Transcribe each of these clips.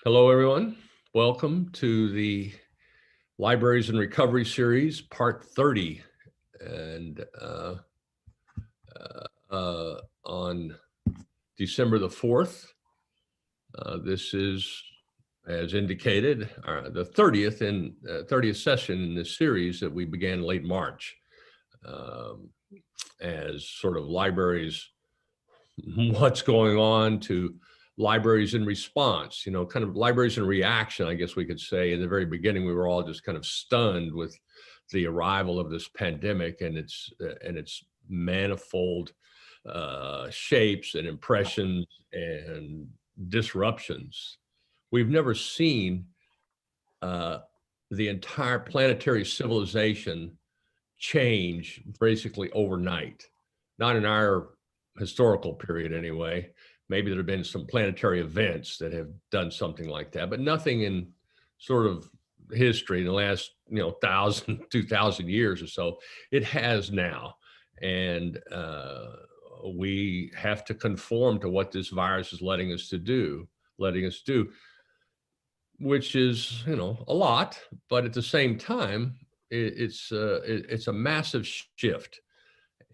Hello, everyone. Welcome to the Libraries and Recovery Series, Part 30. And on December the 4th, this is, as indicated, the 30th session in this series that we began late March as sort of libraries, what's going on, to libraries in response, kind of libraries in reaction, I guess we could say. In the very beginning, we were all just kind of stunned with the arrival of this pandemic and its manifold shapes and impressions and disruptions. We've never seen the entire planetary civilization change basically overnight, not in our historical period anyway. Maybe there have been some planetary events that have done something like that, but nothing in sort of history in the last 1,000, 2,000 years or so. It has now, and we have to conform to what this virus is letting us do, which is a lot, but at the same time, it's a massive shift.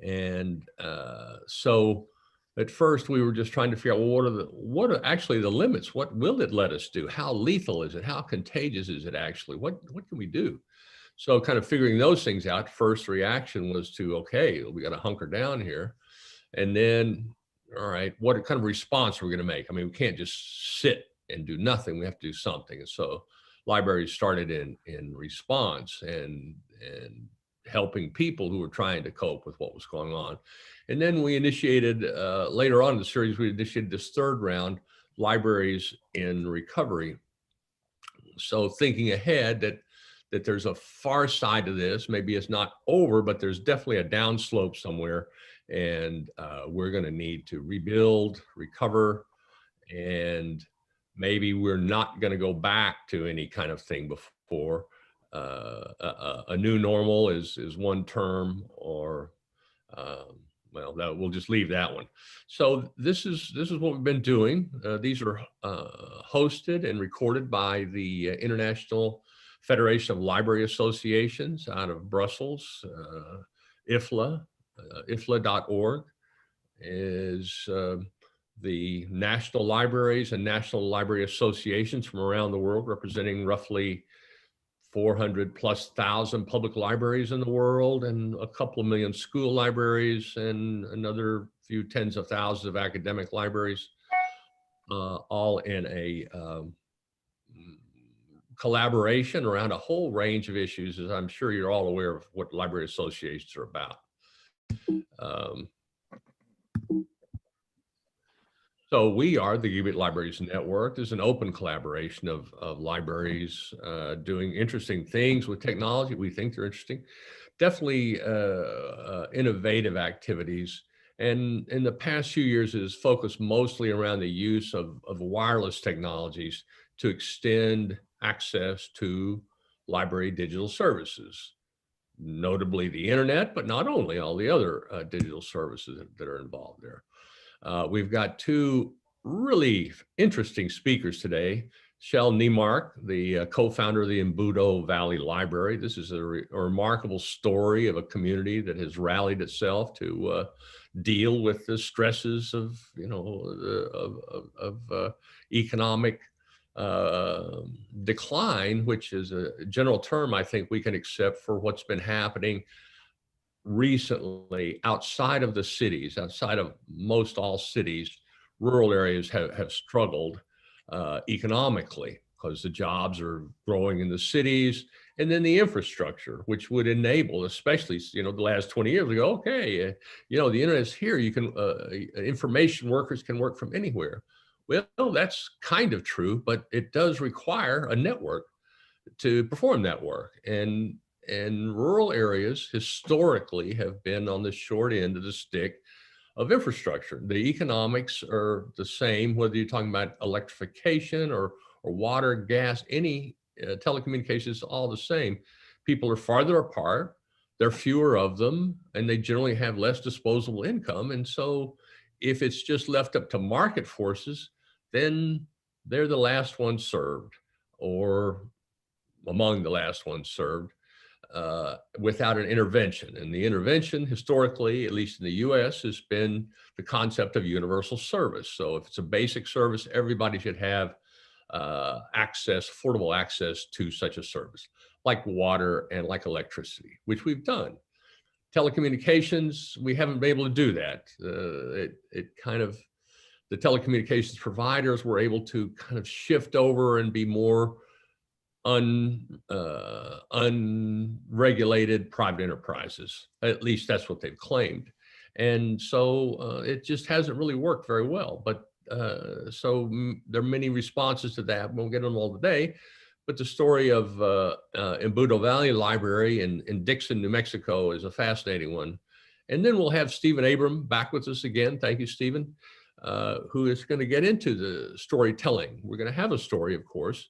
And so at first we were just trying to figure out, well, what are actually the limits? What will it let us do? How lethal is it? How contagious is it actually? What can we do? So kind of figuring those things out, first reaction was to, okay, we got to hunker down here. And then, all right, what kind of response are we going to make? I mean, we can't just sit and do nothing. We have to do something. And so libraries started in response and helping people who were trying to cope with what was going on. And then we initiated, later on in the series, we initiated this third round, Libraries in Recovery. So thinking ahead that there's a far side to this, maybe it's not over, but there's definitely a downslope somewhere. And we're going to need to rebuild, recover, and maybe we're not going to go back to any kind of thing before. A new normal is one term, or well, we'll just leave that one. So this is what we've been doing. These are hosted and recorded by the International Federation of Library Associations out of Brussels. IFLA, IFLA.org is the national libraries and national library associations from around the world, representing roughly 400,000+ public libraries in the world, and a couple of million school libraries, and another few tens of thousands of academic libraries, all in a collaboration around a whole range of issues, as I'm sure you're all aware of what library associations are about. So we are the Gigabit Libraries Network. There's an open collaboration of libraries doing interesting things with technology. We think they're interesting. Definitely innovative activities. And in the past few years, it has focused mostly around the use of wireless technologies to extend access to library digital services, notably the internet, but not only, all the other digital services that are involved there. We've got two really interesting speakers today. Shel, NeyMark, the co-founder of the Embudo Valley Library. This is a remarkable story of a community that has rallied itself to deal with the stresses of, economic decline, which is a general term I think we can accept for what's been happening recently outside of the cities, outside of most all cities. Rural areas have struggled economically because the jobs are growing in the cities, and then the infrastructure, which would enable, especially the last 20 years ago, okay, the internet's here, you can information workers can work from anywhere. Well, that's kind of true, but it does require a network to perform that work. And rural areas historically have been on the short end of the stick of infrastructure. The economics are the same, whether you're talking about electrification or water, gas, any telecommunications, all the same. People are farther apart, there are fewer of them, and they generally have less disposable income. And so if it's just left up to market forces, then they're the last ones served, or among the last ones served, without an intervention. And the intervention, historically, at least in the US, has been the concept of universal service. So if it's a basic service, everybody should have affordable access to such a service, like water and like electricity, which we've done. Telecommunications, we haven't been able to do that. The telecommunications providers were able to kind of shift over and be more unregulated private enterprises. At least that's what they've claimed. And so it just hasn't really worked very well. But there are many responses to that. We'll get on all today. But the story of Embudo Valley Library in Dixon, New Mexico is a fascinating one. And then we'll have Stephen Abram back with us again. Thank you, Stephen, who is going to get into the storytelling. We're going to have a story, of course.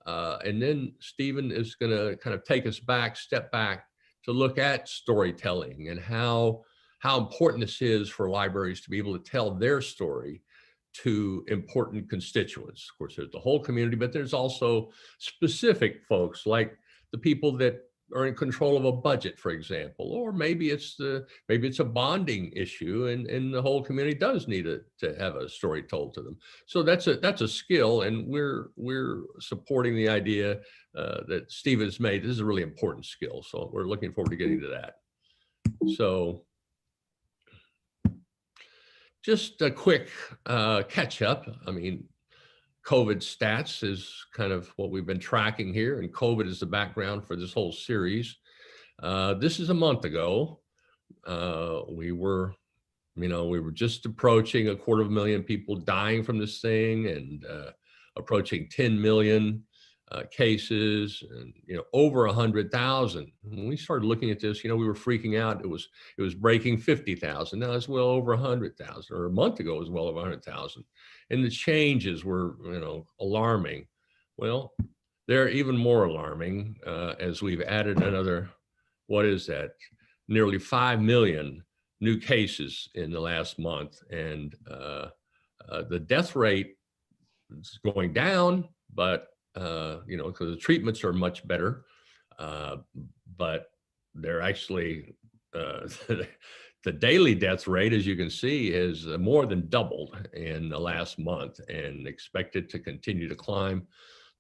And then Stephen is going to kind of take us back, step back to look at storytelling and how important this is for libraries to be able to tell their story to important constituents. Of course, there's the whole community, but there's also specific folks like the people that are in control of a budget, for example, or maybe it's a bonding issue, and the whole community does need to have a story told to them. So that's a skill, and we're supporting the idea that Stephen's made. This is a really important skill, so we're looking forward to getting to that. So just a quick catch up. I mean, COVID stats is kind of what we've been tracking here, and COVID is the background for this whole series. This is a month ago. We were just approaching 250,000 people dying from this thing, and approaching 10 million cases, and over 100,000. When we started looking at this, we were freaking out. It was breaking 50,000. Now it's well over 100,000. Or a month ago, it was well over 100,000. And the changes were, alarming. Well, they're even more alarming as we've added another, what is that? Nearly 5 million new cases in the last month, and the death rate is going down, but because the treatments are much better, but they're actually, the daily death rate, as you can see, is more than doubled in the last month and expected to continue to climb.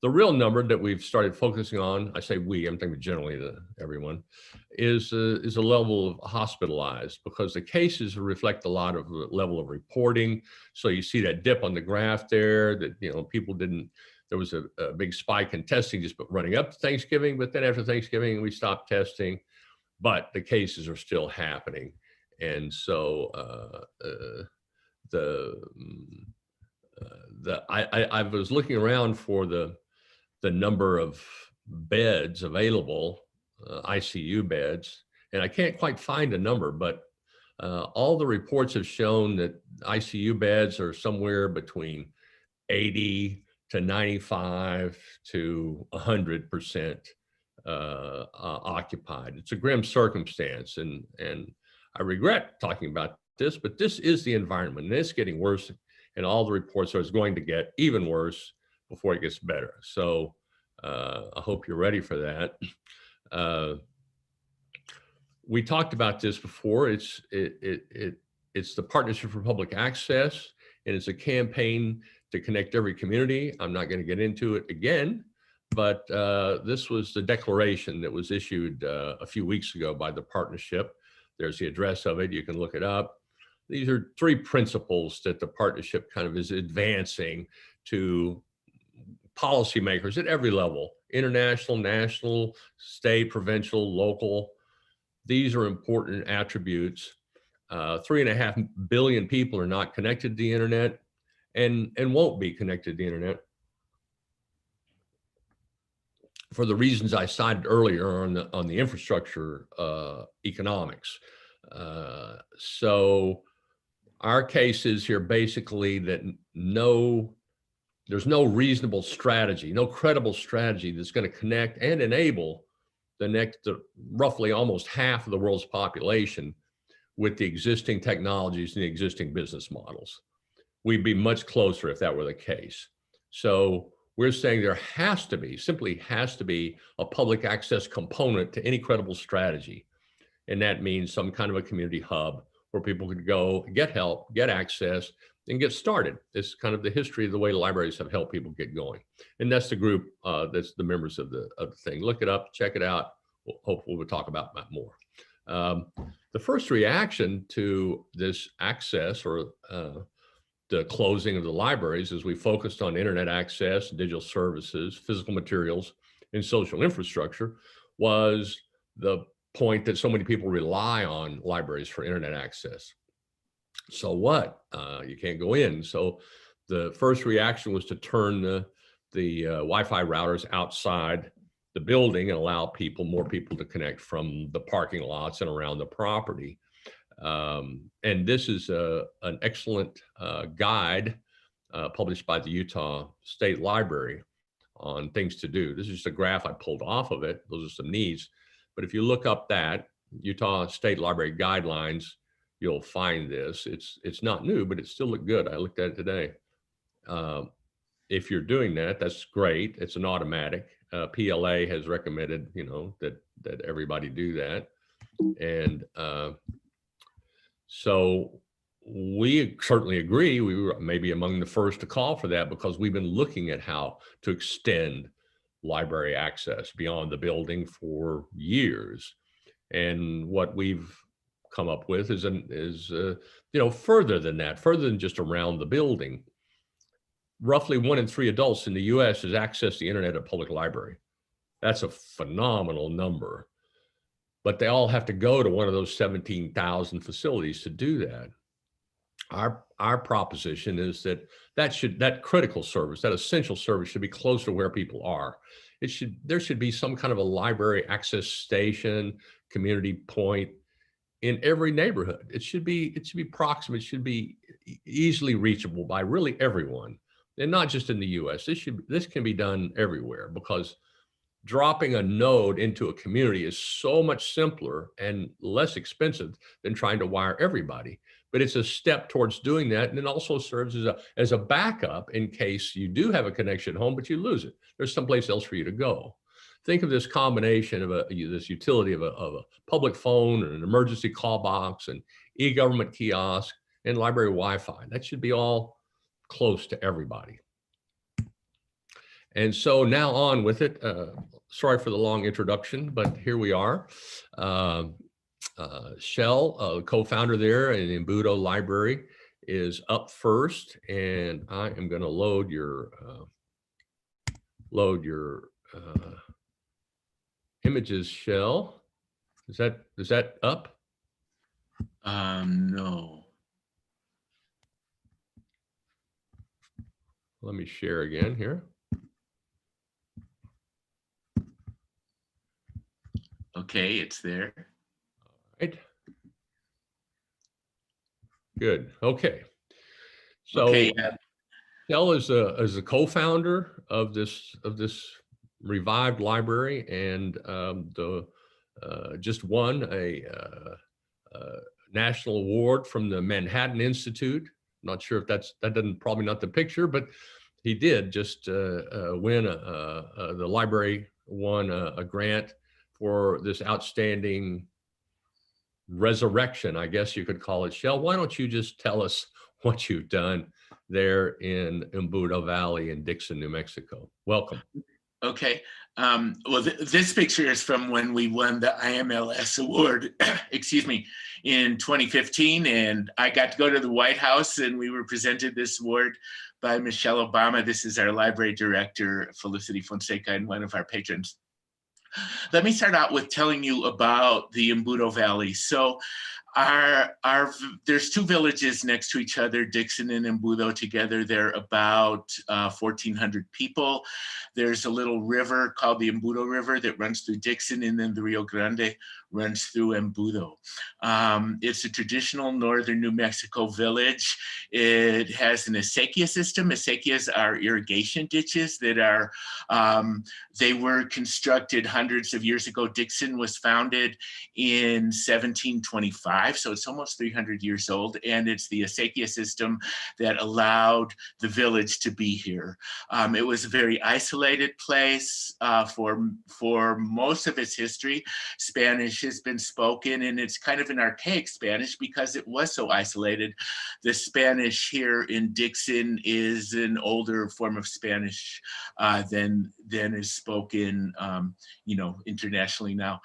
The real number that we've started focusing on, I say we, I'm thinking generally everyone, is a level of hospitalized, because the cases reflect a lot of the level of reporting. So you see that dip on the graph there that, people didn't. There was a big spike in testing just running up to Thanksgiving, but then after Thanksgiving, we stopped testing, but the cases are still happening. And so I was looking around for the number of beds available, ICU beds, and I can't quite find a number, but all the reports have shown that ICU beds are somewhere between 80 to 95 to 100% occupied. It's a grim circumstance, and I regret talking about this, but this is the environment, and it's getting worse, and all the reports are it's going to get even worse before it gets better. So I hope you're ready for that. We talked about this before. It's the Partnership for Public Access, and it's a campaign to connect every community. I'm not going to get into it again, but this was the declaration that was issued a few weeks ago by the partnership. There's the address of it. You can look it up. These are 3 principles that the partnership kind of is advancing to policymakers at every level: international, national, state, provincial, local. These are important attributes. 3.5 billion people are not connected to the internet, and won't be connected to the internet for the reasons I cited earlier on the infrastructure economics. So our case is here basically that there's no reasonable strategy, no credible strategy that's going to connect and enable the roughly almost half of the world's population with the existing technologies and the existing business models. We'd be much closer if that were the case. So we're saying there has to be, simply has to be, a public access component to any credible strategy. And that means some kind of a community hub where people could go get help, get access, and get started. It's kind of the history of the way libraries have helped people get going. And that's the group, that's the members of the thing. Look it up, check it out. Hopefully we'll talk about that more. The first reaction to this access, or the closing of the libraries, as we focused on internet access, digital services, physical materials, and social infrastructure, was the point that so many people rely on libraries for internet access. So what? You can't go in. So the first reaction was to turn the Wi-Fi routers outside the building and allow more people to connect from the parking lots and around the property. And this is an excellent guide published by the Utah State Library on things to do. This is just a graph I pulled off of it. Those are some needs. But if you look up that Utah State Library guidelines, you'll find this. It's not new, but it still looked good. I looked at it today. If you're doing that, that's great. It's an automatic. PLA has recommended, that everybody do that. And so we certainly agree. We were maybe among the first to call for that, because we've been looking at how to extend library access beyond the building for years. And what we've come up with is further than that, further than just around the building. Roughly 1 in 3 adults in the US has access to the internet at a public library. That's a phenomenal number. But they all have to go to one of those 17,000 facilities to do that. Our proposition is that critical service, that essential service, should be close to where people are. There should be some kind of a library access station, community point in every neighborhood. It should be proximate. It should be easily reachable by really everyone, and not just in the US. This can be done everywhere, because dropping a node into a community is so much simpler and less expensive than trying to wire everybody. But it's a step towards doing that, and it also serves as a backup in case you do have a connection at home, but you lose it. There's someplace else for you to go. Think of this combination of this utility of a public phone and an emergency call box and e-government kiosk and library Wi-Fi. That should be all close to everybody. And so now on with it. Sorry for the long introduction, but here we are. Shel, co-founder there in Embudo Library, is up first, and I am going to load your images, Shel. Is that up? No. Let me share again here. Okay, it's there. All right. Good. Okay. So okay. Shel is a co-founder of this revived library, and just won a national award from the Manhattan Institute. Not sure if that doesn't, probably not the picture, but he did just win the library won a grant for this outstanding resurrection, I guess you could call it. Shel, why don't you just tell us what you've done there in Embudo Valley in Dixon, New Mexico? Welcome. Okay. Well, this picture is from when we won the IMLS award, excuse me, in 2015. And I got to go to the White House, and we were presented this award by Michelle Obama. This is our library director, Felicity Fonseca, and one of our patrons. Let me start out with telling you about the Embudo Valley. So there's 2 villages next to each other, Dixon and Embudo together. They're about 1,400 people. There's a little river called the Embudo River that runs through Dixon, and then the Rio Grande runs through Embudo. It's a traditional northern New Mexico village. It has an acequia system. Acequias are irrigation ditches that are, they were constructed hundreds of years ago. Dixon was founded in 1725. 1885, so it's almost 300 years old, and it's the acequia system that allowed the village to be here. It was a very isolated place for most of its history. Spanish has been spoken, and it's kind of an archaic Spanish because it was so isolated. The Spanish here in Dixon is an older form of Spanish than is spoken, internationally now.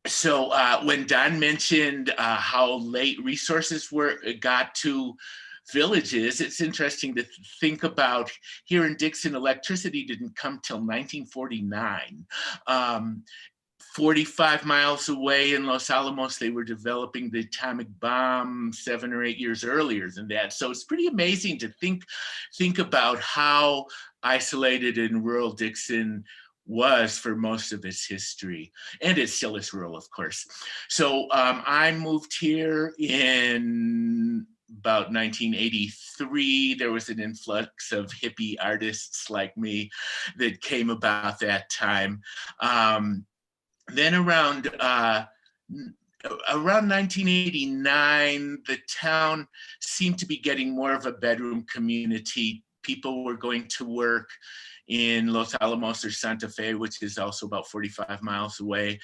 So when Don mentioned how late resources got to villages, it's interesting to think about here in Dixon, electricity didn't come till 1949. 45 miles away in Los Alamos, they were developing the atomic bomb 7 or 8 years earlier than that. So it's pretty amazing to think about how isolated in rural Dixon was for most of its history. And it still is rural, of course. So I moved here in about 1983. There was an influx of hippie artists like me that came about that time. Then around 1989, the town seemed to be getting more of a bedroom community. People were going to work in Los Alamos or Santa Fe, which is also about 45 miles away.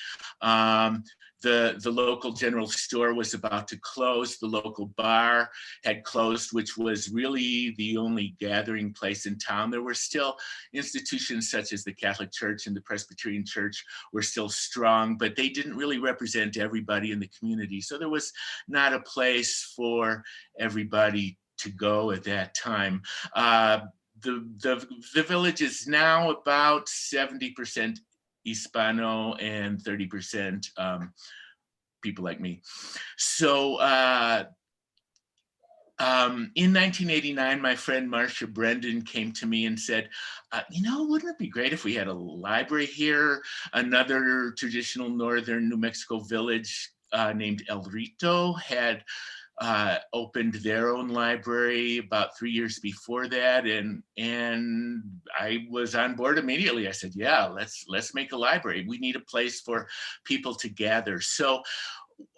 The local general store was about to close. The local bar had closed, which was really the only gathering place in town. There were still institutions such as the Catholic Church and the Presbyterian Church were still strong, but they didn't really represent everybody in the community. So there was not a place for everybody to go at that time. The village is now about 70% Hispano and 30% people like me. So in 1989, my friend Marcia Brendan came to me and said, wouldn't it be great if we had a library here? Another traditional northern New Mexico village named El Rito had opened their own library about 3 years before that, and I was on board immediately. I said, yeah, let's make a library. We need a place for people to gather. So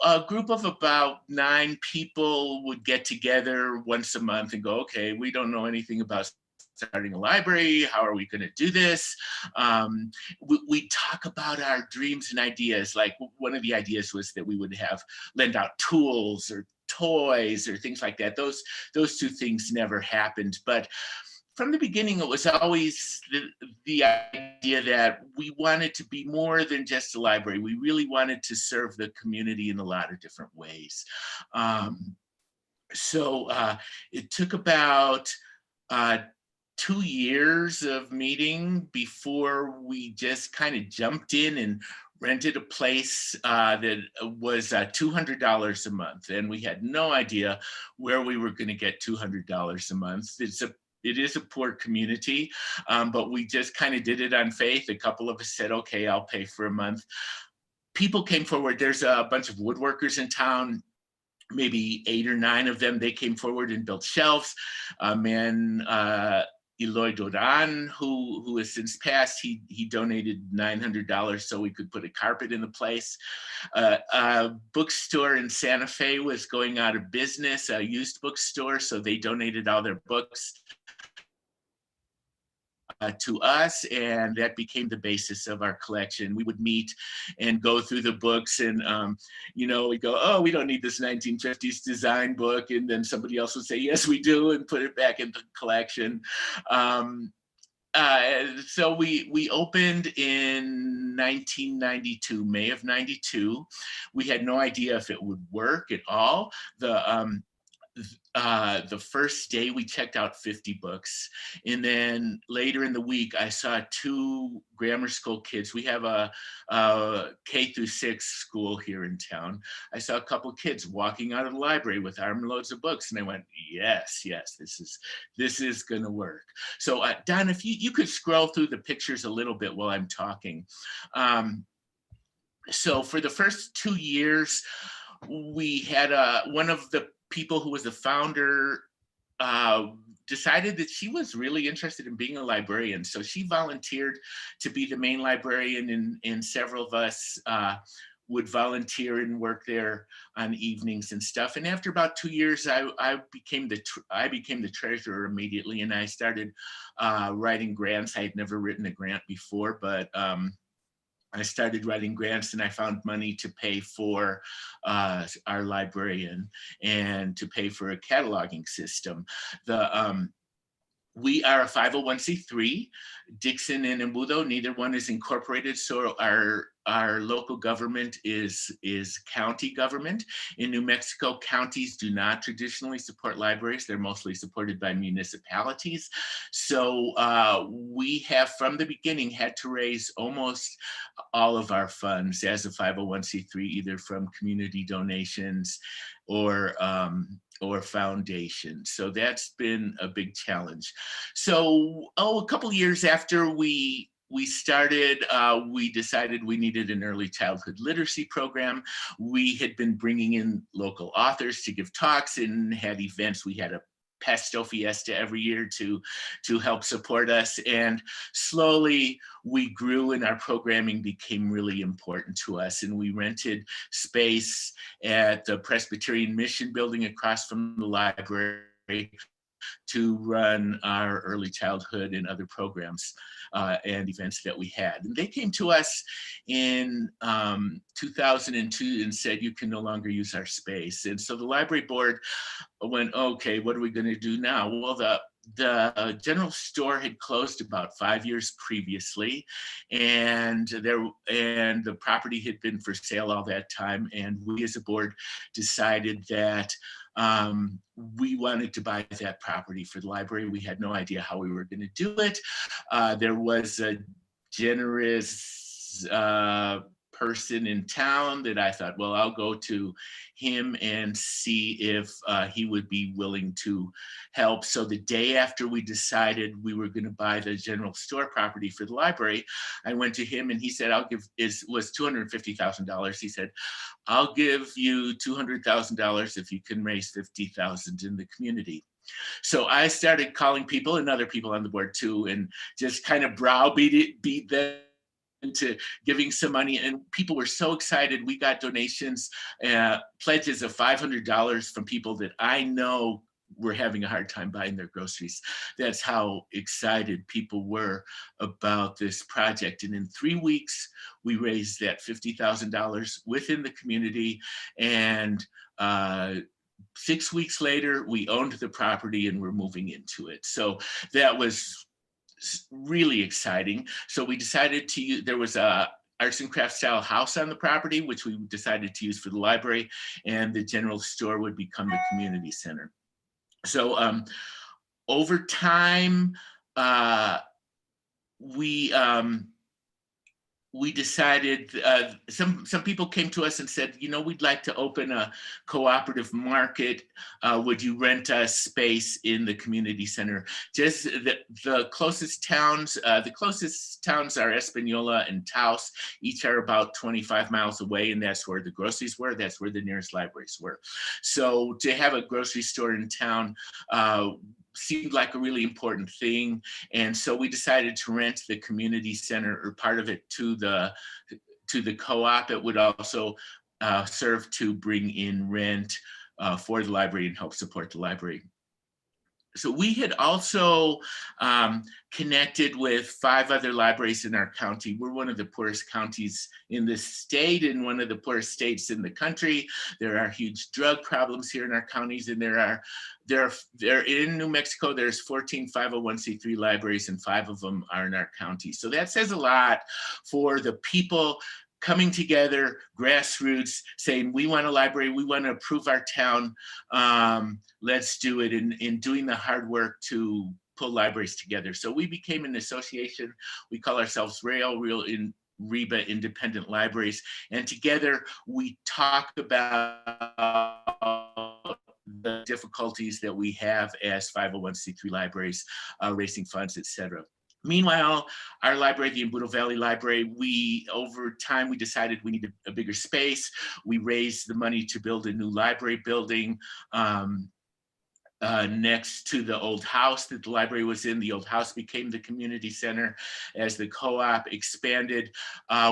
a group of about 9 people would get together once a month and go, okay, we don't know anything about starting a library. How are we going to do this? We talk about our dreams and ideas. Like one of the ideas was that we would lend out tools or toys or things like that. Those 2 things never happened. But from the beginning, it was always the idea that we wanted to be more than just a library. We really wanted to serve the community in a lot of different ways. So it took about 2 years of meeting before we just kind of jumped in and rented a place that was $200 a month. And we had no idea where we were going to get $200 a month. It is a poor community, but we just kind of did it on faith. A couple of us said, okay, I'll pay for a month. People came forward. There's a bunch of woodworkers in town, maybe 8 or 9 of them. They came forward and built shelves. A man, Eloy Doran, who has since passed, he donated $900 so we could put a carpet in the place. A bookstore in Santa Fe was going out of business, a used bookstore, so they donated all their books to us, and that became the basis of our collection. We would meet and go through the books, and we go, oh, we don't need this 1950s design book, and then somebody else would say, yes, we do, and put it back in the collection. So we opened in 1992, May of 92. We had no idea if it would work at all. The first day we checked out 50 books, and then later in the week I saw 2 grammar school kids. We have a K through 6 school here in town. I saw a couple of kids walking out of the library with armloads of books, and I went, yes, this is gonna work. So Don, if you could scroll through the pictures a little bit while I'm talking. So for the first 2 years, we had one of the people who was the founder decided that she was really interested in being a librarian. So she volunteered to be the main librarian, and several of us would volunteer and work there on evenings and stuff. And after about 2 years, I became the treasurer immediately, and I started writing grants. I had never written a grant before, but I started writing grants, and I found money to pay for our librarian and to pay for a cataloging system. We are a 501c3, Dixon and Embudo, neither one is incorporated, so our local government is county government. In New Mexico, counties do not traditionally support libraries. They're mostly supported by municipalities. So we have, from the beginning, had to raise almost all of our funds as a 501c3, either from community donations or foundation. So that's been a big challenge. So, a couple years after we started, we decided we needed an early childhood literacy program. We had been bringing in local authors to give talks and had events. We had a pesto fiesta every year to help support us. And slowly we grew, and our programming became really important to us. And we rented space at the Presbyterian Mission building across from the library to run our early childhood and other programs and events that we had. And they came to us in 2002 and said, you can no longer use our space. And so the library board went, okay, what are we going to do now? Well, the general store had closed about 5 years previously, and the property had been for sale all that time. And we as a board decided that we wanted to buy that property for the library. We had no idea how we were going to do it. There was a generous person in town that I thought, well, I'll go to him and see if he would be willing to help. So the day after we decided we were going to buy the general store property for the library, I went to him and he said, was $250,000. He said, I'll give you $200,000 if you can raise $50,000 in the community. So I started calling people and other people on the board too, and just kind of beat them into giving some money. And people were so excited. We got donations, pledges of $500 from people that I know were having a hard time buying their groceries. That's how excited people were about this project. And in 3 weeks, we raised that $50,000 within the community. And 6 weeks later, we owned the property and we're moving into it. So that was really exciting. So we decided to use, there was a arts and crafts style house on the property, which we decided to use for the library, and the general store would become the community center. So over time, we decided, some people came to us and said, you know, we'd like to open a cooperative market. Would you rent us space in the community center? Just the closest towns are Espanola and Taos. Each are about 25 miles away, and that's where the groceries were. That's where the nearest libraries were. So to have a grocery store in town seemed like a really important thing. And so we decided to rent the community center, or part of it, to the co-op. It would also serve to bring in rent for the library and help support the library. So we had also connected with 5 other libraries in our county. We're one of the poorest counties in the state and one of the poorest states in the country. There are huge drug problems here in our counties, and there in New Mexico, there's 14 501c3 libraries, and 5 of them are in our county. So that says a lot for the people coming together, grassroots, saying, we want a library, we want to improve our town, let's do it, and doing the hard work to pull libraries together. So we became an association. We call ourselves Reba Independent Libraries, and together we talk about the difficulties that we have as 501c3 libraries, raising funds, etc. Meanwhile, our library, the Embudo Valley Library, over time, we decided we needed a bigger space. We raised the money to build a new library building next to the old house that the library was in. The old house became the community center as the co-op expanded.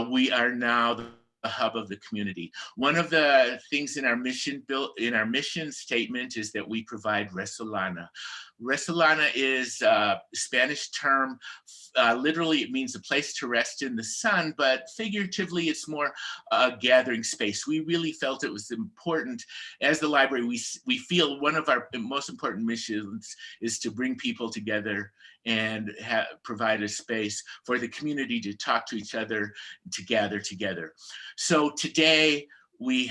We are now the hub of the community. One of the things in our mission statement is that we provide Resolana. Resolana is a Spanish term. Literally, it means a place to rest in the sun, but figuratively, it's more a gathering space. We really felt it was important. As the library, we feel one of our most important missions is to bring people together and provide a space for the community to talk to each other, to gather together. So today, we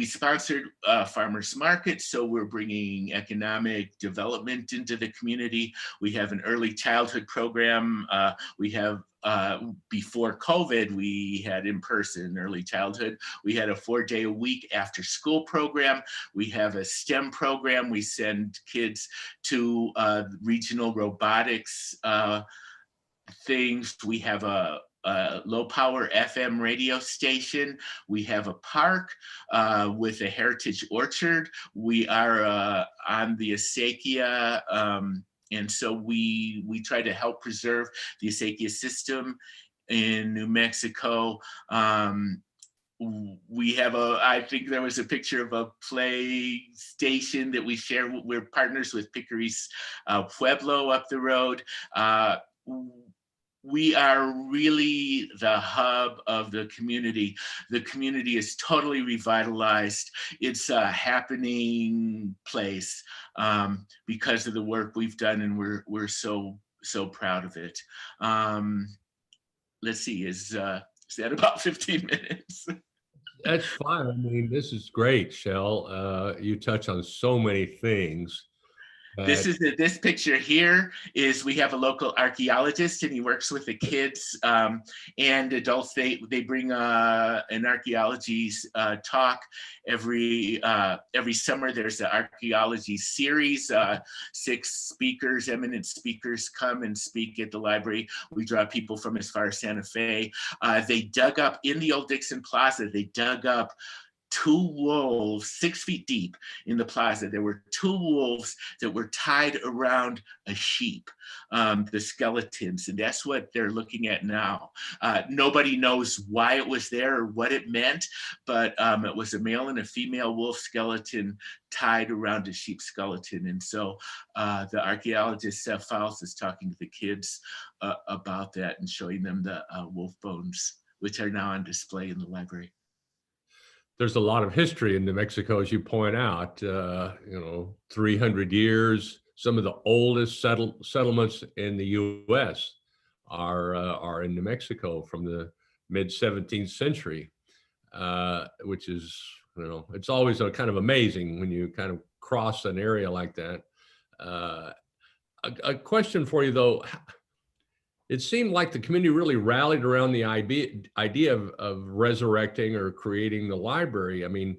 sponsored farmers market, so we're bringing economic development into the community. We have an early childhood program. We have before COVID, we had in-person early childhood. We had a 4-day-a-week after school program. We have a STEM program. We send kids to regional robotics things. We have a low power FM radio station. We have a park with a heritage orchard. We are on the acequia, and so we try to help preserve the acequia system in New Mexico. We have I think there was a picture of a play station that we share. We're partners with Picaris Pueblo up the road. We are really the hub of the community. The community is totally revitalized. It's a happening place because of the work we've done, and we're so proud of it. Let's see, is that about 15 minutes? That's fine. I mean, this is great, Shel. You touch on so many things. This picture here is, we have a local archaeologist, and he works with the kids and adults. They bring an archaeology talk every summer. There's an archaeology series. 6 speakers, eminent speakers, come and speak at the library. We draw people from as far as Santa Fe. They dug up in the old Dixon Plaza. They dug up 2 wolves 6 feet deep in the plaza. There were 2 wolves that were tied around a sheep, the skeletons, and that's what they're looking at now. Nobody knows why it was there or what it meant, but it was a male and a female wolf skeleton tied around a sheep skeleton. And so the archaeologist, Seth Fowles, is talking to the kids about that and showing them the wolf bones, which are now on display in the library. There's a lot of history in New Mexico, as you point out, 300 years. Some of the oldest settlements in the U.S. are in New Mexico from the mid 17th century, which is, it's always a kind of amazing when you kind of cross an area like that. A question for you, though. It seemed like the community really rallied around the idea of resurrecting or creating the library. I mean,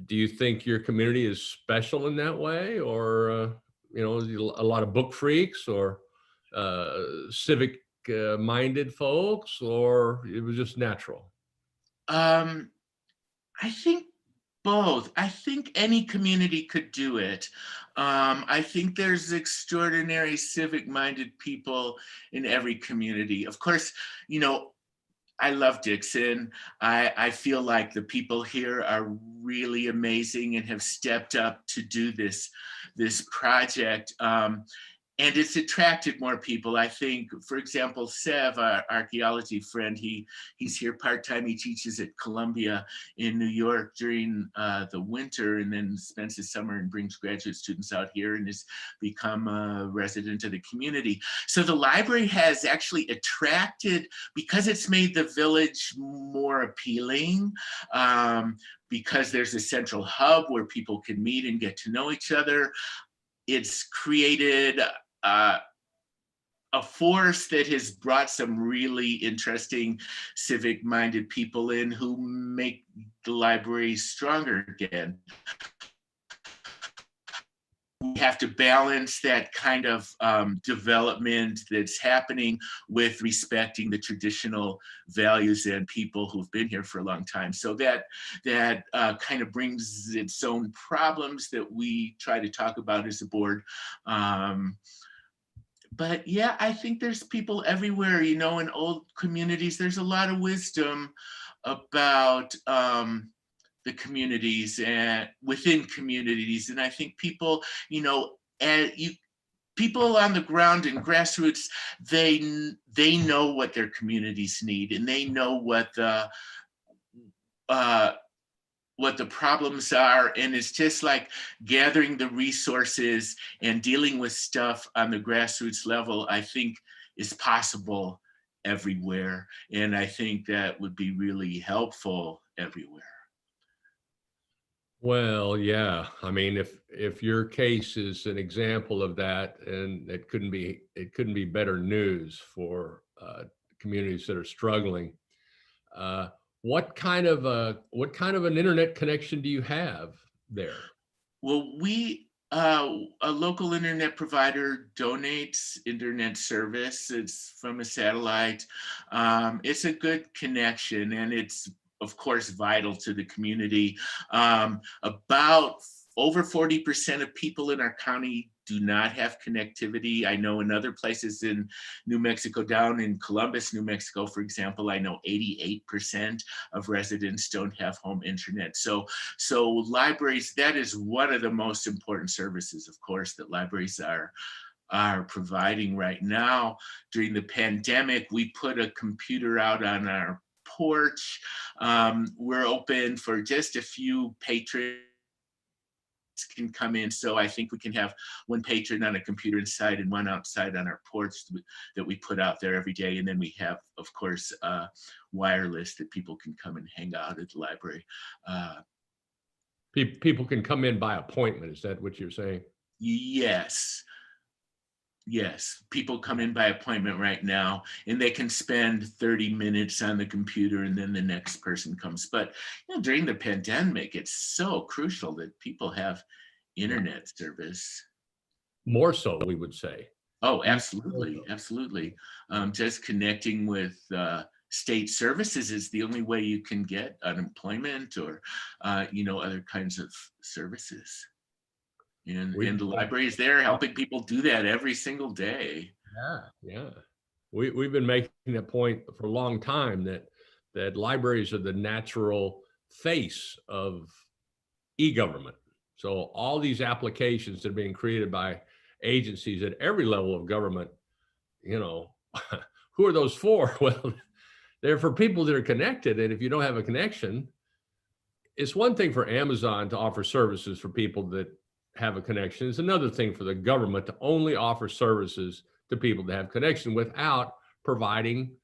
do you think your community is special in that way, or a lot of book freaks, or civic minded folks, or it was just natural? I think both. I think any community could do it. I think there's extraordinary civic-minded people in every community. Of course, I love Dixon. I feel like the people here are really amazing and have stepped up to do this project. And it's attracted more people. I think, for example, Sev, our archaeology friend, he's here part-time. He teaches at Columbia in New York during the winter, and then spends his summer and brings graduate students out here, and has become a resident of the community. So the library has actually attracted, because it's made the village more appealing, because there's a central hub where people can meet and get to know each other. It's created a force that has brought some really interesting civic-minded people in who make the library stronger again. We have to balance that kind of development that's happening with respecting the traditional values and people who've been here for a long time. So that kind of brings its own problems that we try to talk about as a board. But yeah, I think there's people everywhere, in old communities. There's a lot of wisdom. about the communities and within communities. And I think people, you know, and you people on the ground and grassroots, they know what their communities need, and they know uh, what the problems are. And it's just like gathering the resources and dealing with stuff on the grassroots level, I think is possible everywhere. And I think that would be really helpful everywhere. Well, yeah. I mean, if your case is an example of that, and it couldn't be better news for communities that are struggling. Uh, what kind of an internet connection do you have there? Well, a local internet provider donates internet service. It's from a satellite. It's a good connection, and it's of course vital to the community. About over 40% of people in our county do not have connectivity. I know in other places in New Mexico, down in Columbus, New Mexico, for example, I know 88% of residents don't have home internet. So libraries, that is one of the most important services, of course, that libraries are providing right now. During the pandemic, we put a computer out on our porch. We're open for just a few patrons can come in. So I think we can have one patron on a computer inside and one outside on our porch that we put out there every day. And then we have, of course, wireless that people can come and hang out at the library. People can come in by appointment. Is that what you're saying? Yes. Yes, people come in by appointment right now, and they can spend 30 minutes on the computer, and then the next person comes. But during the pandemic, it's so crucial that people have internet service. More so, we would say. Oh, absolutely, absolutely. Just connecting with state services is the only way you can get unemployment or, other kinds of services. And the library is there helping people do that every single day. Yeah, yeah. We've been making that point for a long time that libraries are the natural face of e-government. So all these applications that are being created by agencies at every level of government, who are those for? Well, they're for people that are connected. And if you don't have a connection, it's one thing for Amazon to offer services for people that have a connection. It's another thing for the government to only offer services to people that have connection without providing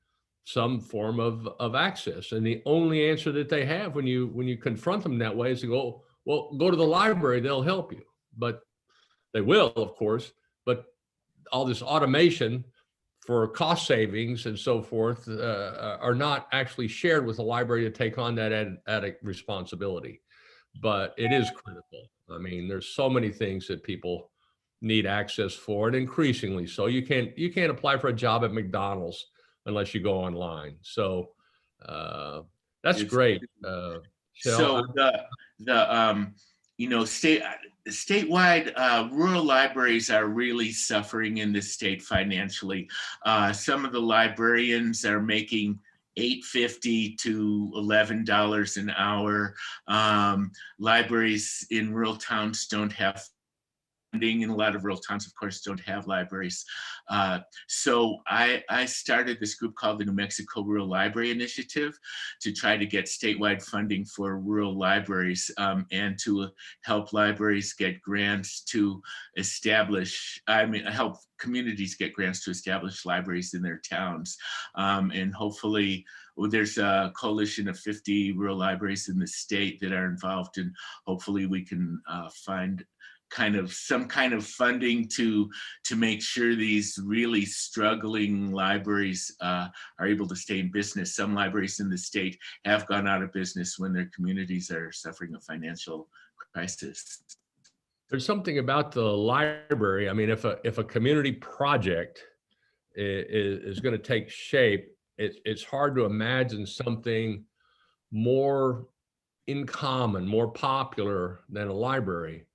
some form of access. And the only answer that they have when you confront them that way is to go, well, go to the library, they'll help you. But they will, of course, but all this automation for cost savings and so forth are not actually shared with the library to take on that added responsibility. But it is critical. I mean, there's so many things that people need access for, and increasingly so. You can't apply for a job at McDonald's unless you go online. So that's great. So statewide rural libraries are really suffering in the state financially. Some of the librarians are making $8.50 to $11 an hour. Libraries in rural towns don't have funding, and a lot of rural towns, of course, don't have libraries. So I started this group called the New Mexico Rural Library Initiative to try to get statewide funding for rural libraries and to help libraries get grants to help communities get grants to establish libraries in their towns. And hopefully, there's a coalition of 50 rural libraries in the state that are involved, and hopefully we can find some kind of funding to make sure these really struggling libraries are able to stay in business. Some libraries in the state have gone out of business when their communities are suffering a financial crisis. There's something about the library. I mean, if a community project is going to take shape, it's hard to imagine something more in common, more popular than a library.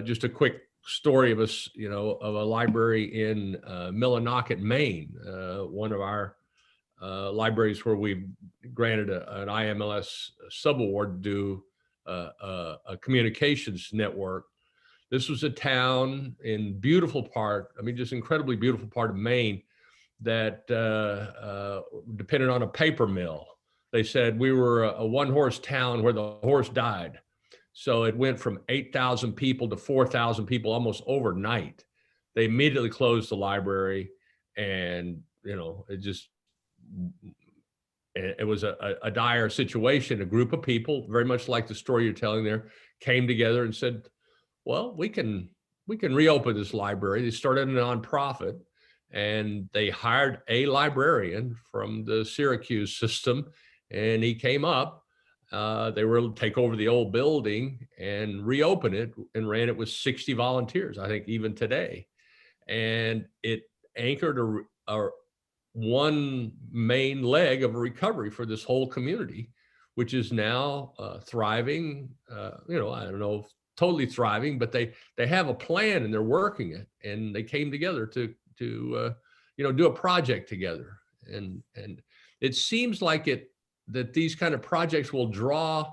Just a quick story of a library in Millinocket, Maine. One of our libraries where we granted an IMLS subaward to do a communications network. This was a town in beautiful part, I mean, just incredibly beautiful part of Maine that depended on a paper mill. They said we were a one-horse town where the horse died. So it went from 8,000 people to 4,000 people almost overnight. They immediately closed the library, and it was a dire situation. A group of people, very much like the story you're telling there, came together and said, well, we can reopen this library. They started a nonprofit, and they hired a librarian from the Syracuse system, and he came up. They were able to take over the old building and reopen it, and ran it with 60 volunteers, I think, even today. And it anchored a one main leg of a recovery for this whole community, which is now thriving. I don't know, totally thriving, but they have a plan and they're working it, and they came together to do a project together. And it seems like that these kind of projects will draw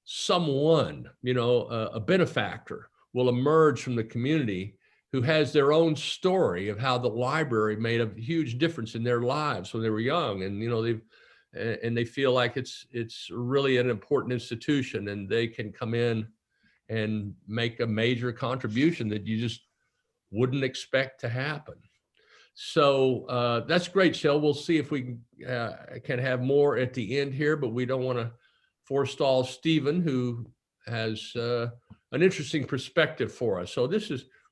someone, a benefactor will emerge from the community who has their own story of how the library made a huge difference in their lives when they were young. And, they feel like it's really an important institution, and they can come in and make a major contribution that you just wouldn't expect to happen. So that's great, Shel. We'll see if we can have more at the end here, but we don't want to forestall Stephen, who has an interesting perspective for us. So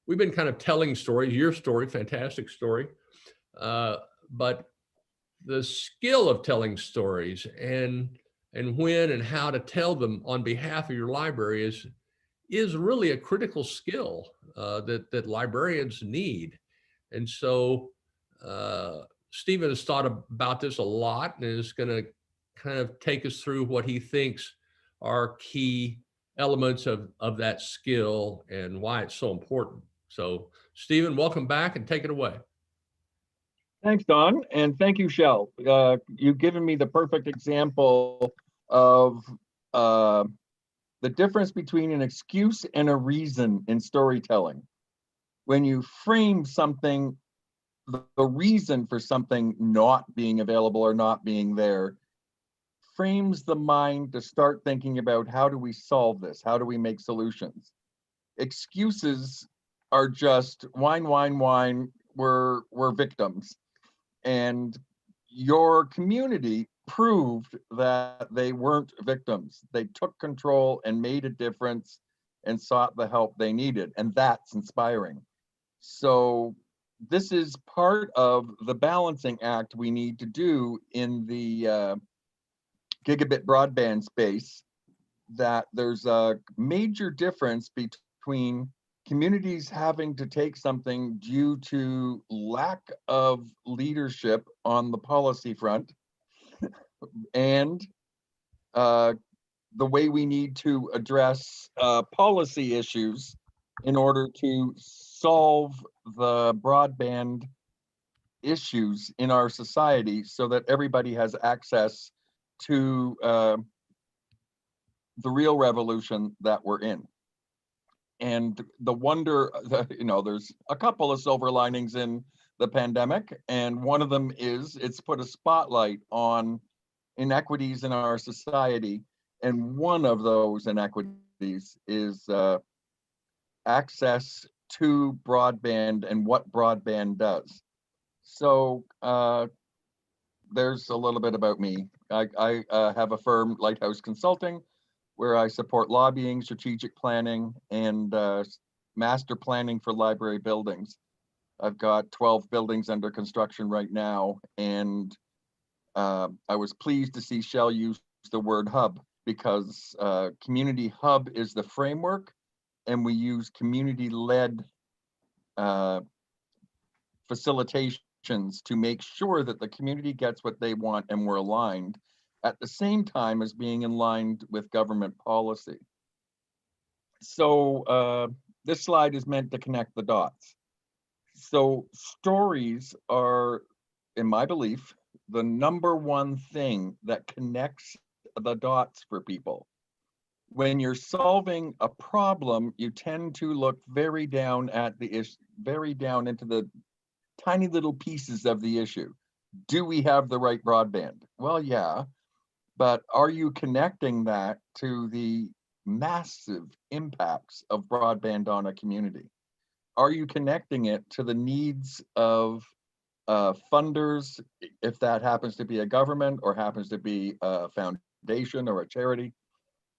we've been kind of telling stories, your story, fantastic story, but the skill of telling stories and when and how to tell them on behalf of your library is really a critical skill that librarians need. And so Stephen has thought about this a lot and is going to kind of take us through what he thinks are key elements of that skill and why it's so important. So Stephen, welcome back and take it away. Thanks, Don, and thank you, Shel. You've given me the perfect example of the difference between an excuse and a reason in storytelling. When you frame something, the reason for something not being available or not being there frames the mind to start thinking about, how do we solve this? How do we make solutions? Excuses are just whine, whine, whine. We're victims. And your community proved that they weren't victims. They took control and made a difference and sought the help they needed. And that's inspiring. So this is part of the balancing act we need to do in the gigabit broadband space, that there's a major difference between communities having to take something due to lack of leadership on the policy front and the way we need to address policy issues in order to solve the broadband issues in our society so that everybody has access to the real revolution that we're in. And the wonder, there's a couple of silver linings in the pandemic, and one of them is it's put a spotlight on inequities in our society. And one of those inequities is access to broadband and what broadband does. So there's a little bit about me. I have a firm, Lighthouse Consulting, where I support lobbying, strategic planning, and master planning for library buildings. I've got 12 buildings under construction right now, and I was pleased to see Shel use the word hub, because community hub is the framework, and we use community-led facilitations to make sure that the community gets what they want and we're aligned, at the same time as being in line with government policy. So this slide is meant to connect the dots. So stories are, in my belief, the number one thing that connects the dots for people. When you're solving a problem, you tend to look very down at the issue, very down into the tiny little pieces of the issue. Do we have the right broadband? Well, yeah, but are you connecting that to the massive impacts of broadband on a community? Are you connecting it to the needs of funders, if that happens to be a government or happens to be a foundation or a charity?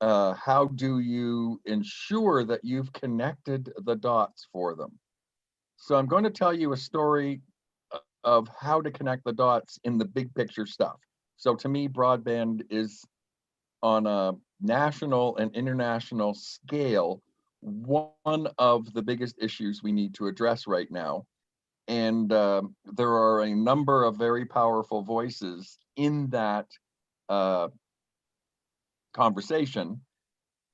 How do you ensure that you've connected the dots for them? So I'm going to tell you a story of how to connect the dots in the big picture stuff. So to me, broadband is on a national and international scale, one of the biggest issues we need to address right now. And there are a number of very powerful voices in that conversation,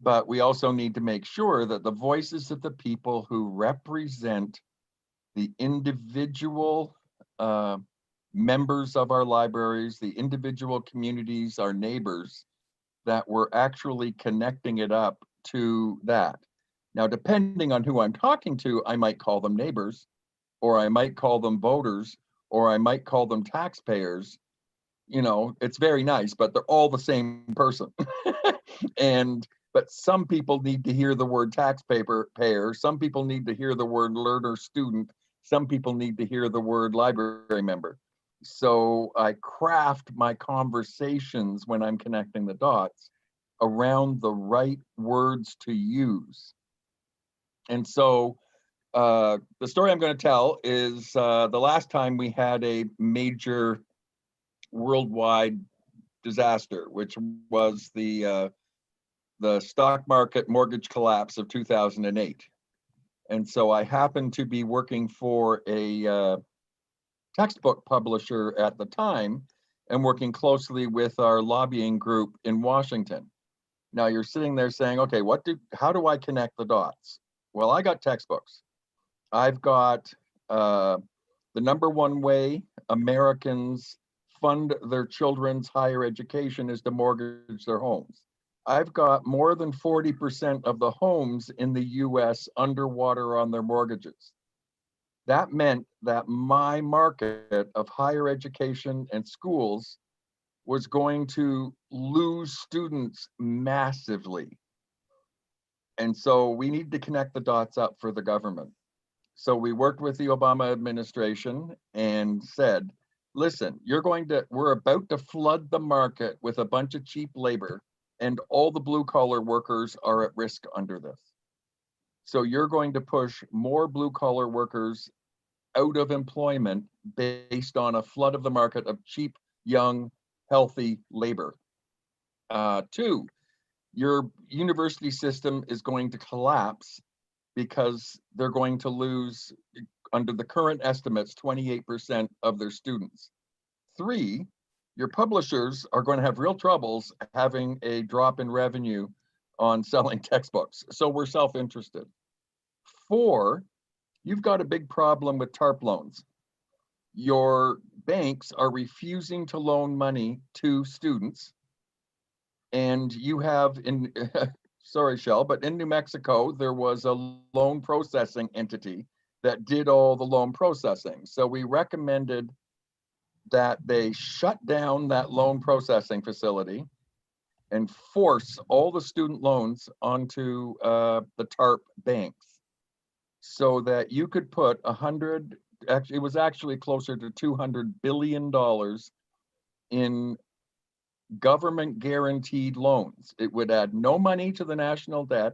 but we also need to make sure that the voices of the people who represent the individual members of our libraries, the individual communities, our neighbors, that we're actually connecting it up to that. Now, depending on who I'm talking to, I might call them neighbors, or I might call them voters, or I might call them taxpayers. You know, it's very nice, but they're all the same person. But some people need to hear the word taxpayer. Some people need to hear the word learner student. Some people need to hear the word library member. So I craft my conversations when I'm connecting the dots around the right words to use. And so the story I'm going to tell is the last time we had a major worldwide disaster, which was the stock market mortgage collapse of 2008. And so I happened to be working for a textbook publisher at the time and working closely with our lobbying group in Washington. Now you're sitting there saying, okay, how do I connect the dots? Well, I got textbooks. I've got the number one way Americans fund their children's higher education is to mortgage their homes. I've got more than 40% of the homes in the US underwater on their mortgages. That meant that my market of higher education and schools was going to lose students massively. And so we need to connect the dots up for the government. So we worked with the Obama administration and said, listen, we're about to flood the market with a bunch of cheap labor, and all the blue collar workers are at risk under this. So you're going to push more blue collar workers out of employment based on a flood of the market of cheap, young, healthy labor. Two, your university system is going to collapse because they're going to lose, under the current estimates, 28% of their students. Three, your publishers are going to have real troubles having a drop in revenue on selling textbooks. So we're self-interested. Four, you've got a big problem with TARP loans. Your banks are refusing to loan money to students. And you have sorry, Shel, but in New Mexico, there was a loan processing entity that did all the loan processing. So we recommended that they shut down that loan processing facility and force all the student loans onto the TARP banks, so that you could put it was actually closer to $200 billion in government guaranteed loans. It would add no money to the national debt.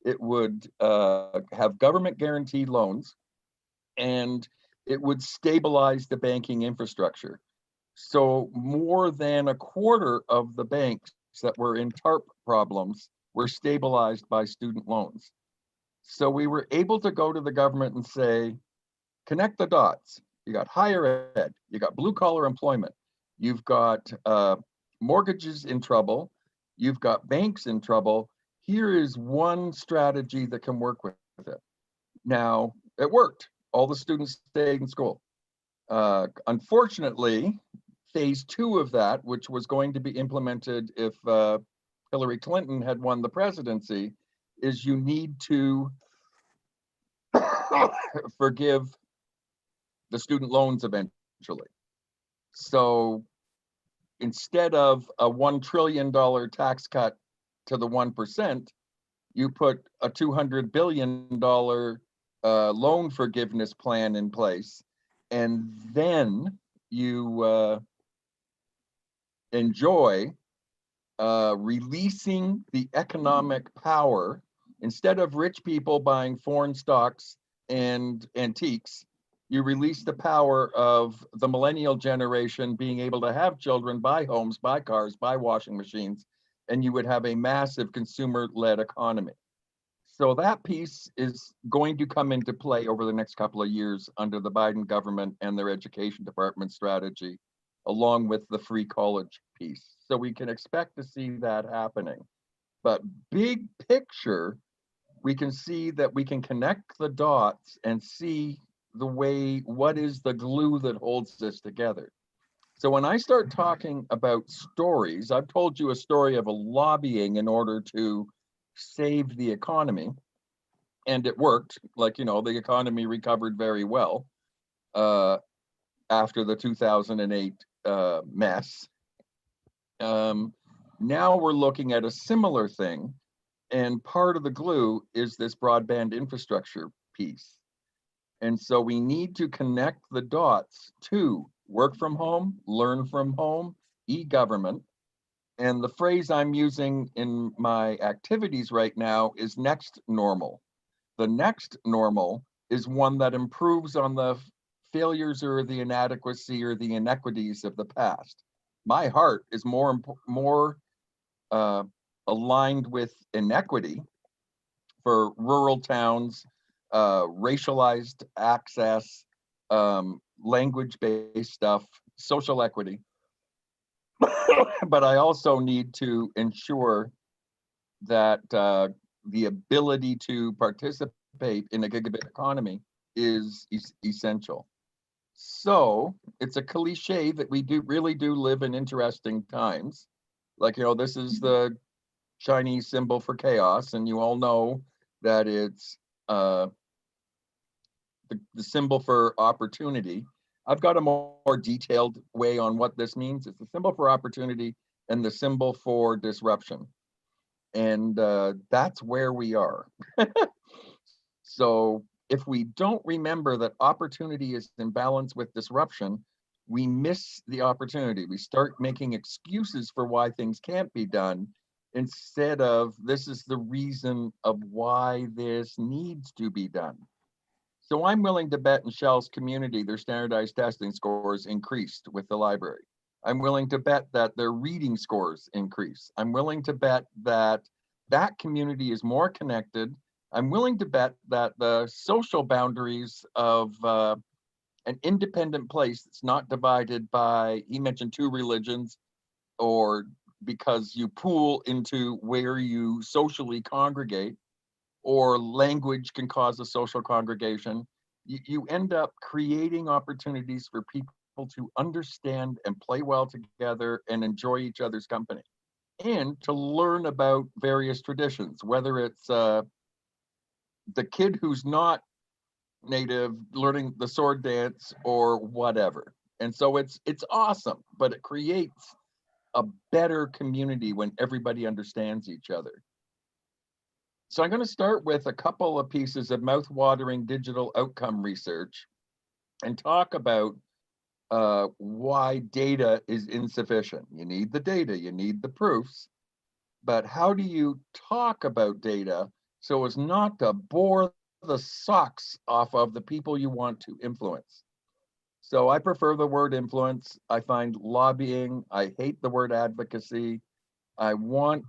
It would have government guaranteed loans, and it would stabilize the banking infrastructure. So more than a quarter of the banks that were in TARP problems were stabilized by student loans. So we were able to go to the government and say, connect the dots. You got higher ed, you got blue collar employment, you've got mortgages in trouble, you've got banks in trouble. Here is one strategy that can work with it. Now, it worked. All the students stayed in school. Unfortunately, phase 2 of that, which was going to be implemented if Hillary Clinton had won the presidency, is you need to forgive the student loans eventually. So instead of a $1 trillion tax cut to the 1%, you put a $200 billion loan forgiveness plan in place, and then you enjoy releasing the economic power. Instead of rich people buying foreign stocks and antiques, you release the power of the millennial generation being able to have children, buy homes, buy cars, buy washing machines, and you would have a massive consumer-led economy. So that piece is going to come into play over the next couple of years under the Biden government and their education department strategy, along with the free college piece. So we can expect to see that happening. But big picture, we can see that we can connect the dots and see the way, what is the glue that holds this together. So when I start talking about stories, I've told you a story of a lobbying in order to save the economy, and it worked. Like, you know, the economy recovered very well after the 2008 mess. Now we're looking at a similar thing, and part of the glue is this broadband infrastructure piece. And so we need to connect the dots to work from home, learn from home, e-government. And the phrase I'm using in my activities right now is next normal. The next normal is one that improves on the failures or the inadequacy or the inequities of the past. My heart is more aligned with inequity for rural towns, racialized access, language-based stuff, social equity. But I also need to ensure that the ability to participate in a gigabit economy is essential. So it's a cliche that we really do live in interesting times. Like, you know, this is the Chinese symbol for chaos, and you all know that it's the symbol for opportunity. I've got a more detailed way on what this means. It's the symbol for opportunity and the symbol for disruption. And that's where we are. So if we don't remember that opportunity is in balance with disruption, we miss the opportunity. We start making excuses for why things can't be done, instead of this is the reason of why this needs to be done. So I'm willing to bet in Shel's community, their standardized testing scores increased with the library. I'm willing to bet that their reading scores increase. I'm willing to bet that that community is more connected. I'm willing to bet that the social boundaries of an independent place that's not divided by, he mentioned 2 religions, or because you pool into where you socially congregate, or language can cause a social congregation. You end up creating opportunities for people to understand and play well together and enjoy each other's company, and to learn about various traditions, whether it's the kid who's not native learning the sword dance or whatever. And so it's awesome, but it creates a better community when everybody understands each other. So I'm going to start with a couple of pieces of mouth-watering digital outcome research and talk about why data is insufficient. You need the data, you need the proofs, but how do you talk about data so as not to bore the socks off of the people you want to influence? So I prefer the word influence. I find lobbying, I hate the word advocacy. I want,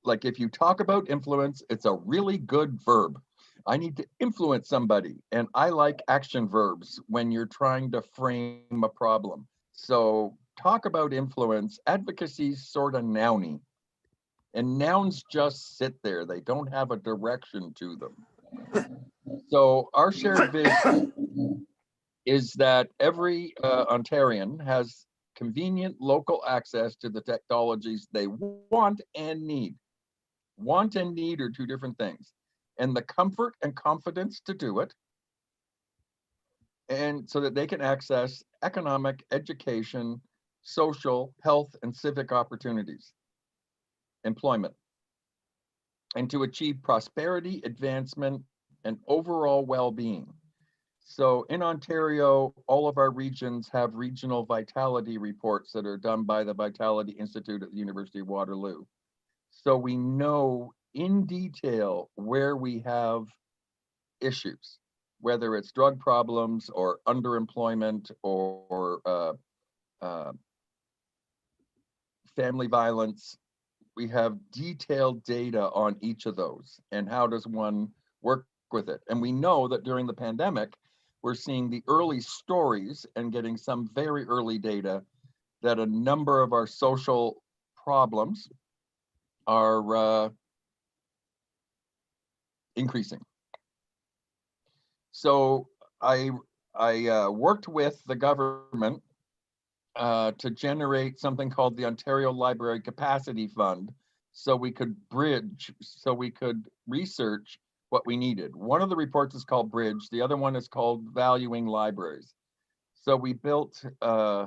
like, if you talk about influence, it's a really good verb. I need to influence somebody, and I like action verbs when you're trying to frame a problem. So talk about influence. Advocacy's sort of nouny, and nouns just sit there. They don't have a direction to them. So our shared vision is that every Ontarian has convenient local access to the technologies they want and need. Want and need are two different things. And the comfort and confidence to do it, and so that they can access economic, education, social, health, and civic opportunities, employment, and to achieve prosperity, advancement, and overall well-being. So in Ontario, all of our regions have regional vitality reports that are done by the Vitality Institute at the University of Waterloo. So we know in detail where we have issues, whether it's drug problems or underemployment or family violence. We have detailed data on each of those and how does one work with it. And we know that during the pandemic, we're seeing the early stories and getting some very early data that a number of our social problems are increasing. So I worked with the government to generate something called the Ontario Library Capacity Fund, so we could research what we needed. One of the reports is called Bridge, the other one is called Valuing Libraries. So we built a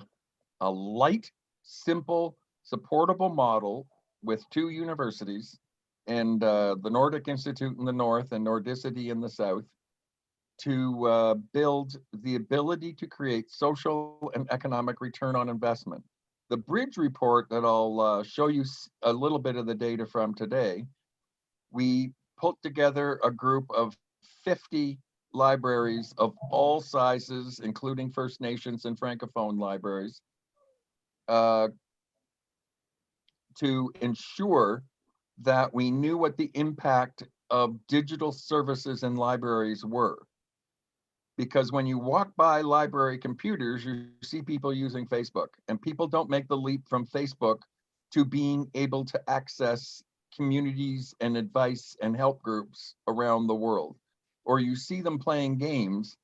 light, simple, supportable model with two universities and the Nordic Institute in the north and Nordicity in the south, to build the ability to create social and economic return on investment. The Bridge report that I'll show you a little bit of the data from today, we put together a group of 50 libraries of all sizes, including First Nations and Francophone libraries, to ensure that we knew what the impact of digital services in libraries were. Because when you walk by library computers, you see people using Facebook, and people don't make the leap from Facebook to being able to access communities and advice and help groups around the world. Or you see them playing games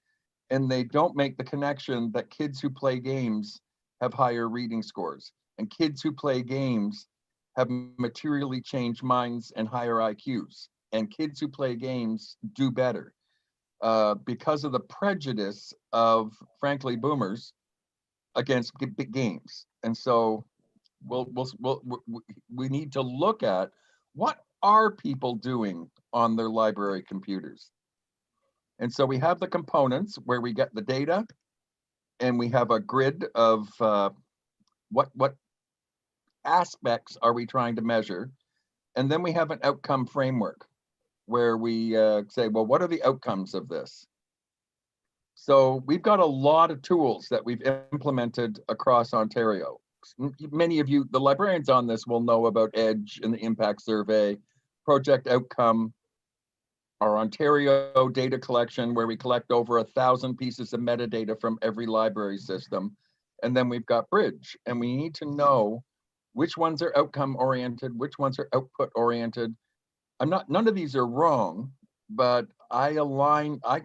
and they don't make the connection that kids who play games have higher reading scores, and kids who play games have materially changed minds and higher IQs, and kids who play games do better. Because of the prejudice of, frankly, boomers against big games. And so we need to look at what are people doing on their library computers. And so we have the components where we get the data, and we have a grid of what aspects are we trying to measure. And then we have an outcome framework where we say, well, what are the outcomes of this? So we've got a lot of tools that we've implemented across Ontario. Many of you, the librarians on this, will know about EDGE and the impact survey, Project Outcome, our Ontario data collection, where we collect over 1,000 pieces of metadata from every library system. And then we've got Bridge, and we need to know which ones are outcome oriented, which ones are output oriented. None of these are wrong, but I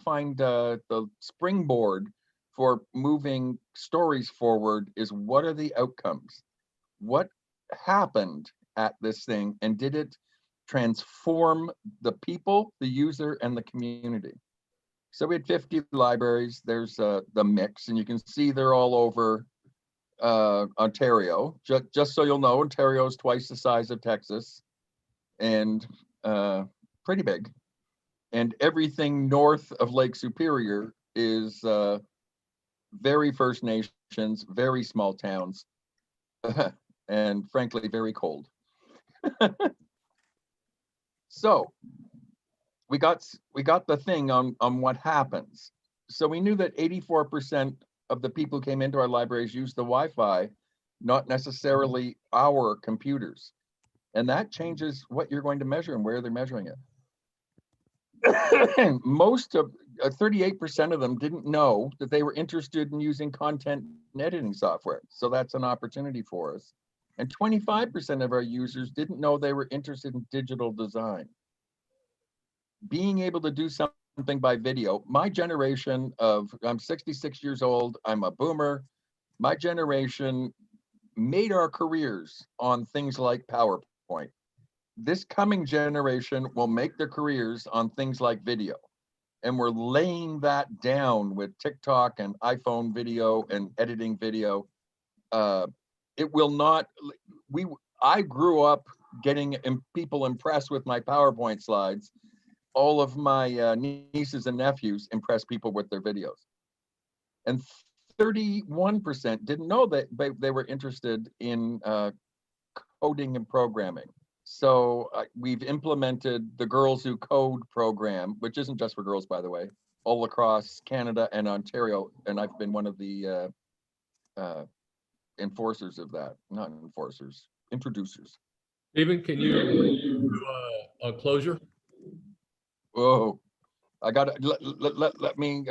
find the springboard for moving stories forward is, what are the outcomes? What happened at this thing, and did it transform the people, the user, and the community? So we had 50 libraries. There's the mix, and you can see they're all over Ontario. Just so you'll know, Ontario is twice the size of Texas, and pretty big. And everything north of Lake Superior is very First Nations, very small towns, and frankly, very cold. So we got the thing on what happens. So we knew that 84% of the people who came into our libraries used the Wi-Fi, not necessarily our computers. And that changes what you're going to measure and where they're measuring it. Most of 38% of them didn't know that they were interested in using content and editing software. So that's an opportunity for us. And 25% of our users didn't know they were interested in digital design. Being able to do something by video, my generation I'm 66 years old, I'm a boomer. My generation made our careers on things like PowerPoint. This coming generation will make their careers on things like video. And we're laying that down with TikTok and iPhone video and editing video. It will not, I grew up getting people impressed with my PowerPoint slides. All of my nieces and nephews impress people with their videos. And 31% didn't know that they were interested in coding and programming. So we've implemented the Girls Who Code program, which isn't just for girls, by the way, all across Canada and Ontario. And I've been one of the enforcers of that, not enforcers, introducers. Stephen, can you do a closure? Oh, I got to let me